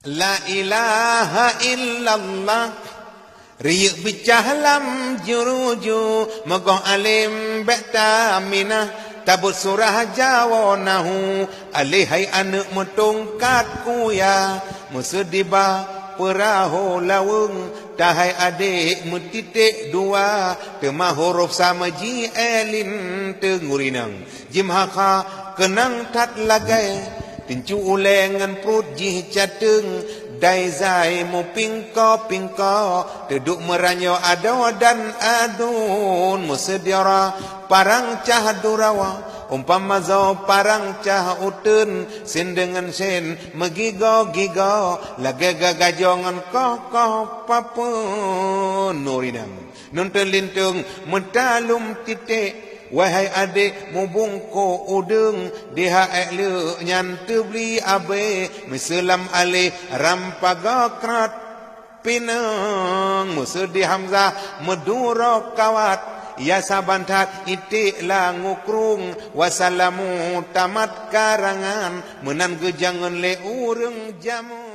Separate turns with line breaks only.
La ilaha illallah riuk bicah lam juruju Megoh alim bekta minah Tabut surah jawanahu Alihai anak metongkatku ya Musedibah perahu lawung Tahai adik metitik dua Temah huruf sama ji elin tengurinang Jimhaka kenang tat lagai Tincu ulengan perut jih cateng Dai zai mu pingko Duduk meranyo ado dan adun Musediara parang cah durawa Umpama zau parang cah utun Sen dengan sen megigo-gigo Lage gagajongan koh papun Nurinam Nun terlintung mentalum titik Wahai adik mubungko udeng Diha ekle nyantu beli abe Misalam alih rampaga krat pinang Musudi hamzah medura kawat Ya sabantat itik lah ngukrung Wassalamu tamat karangan Menan gejangan le ureng jamu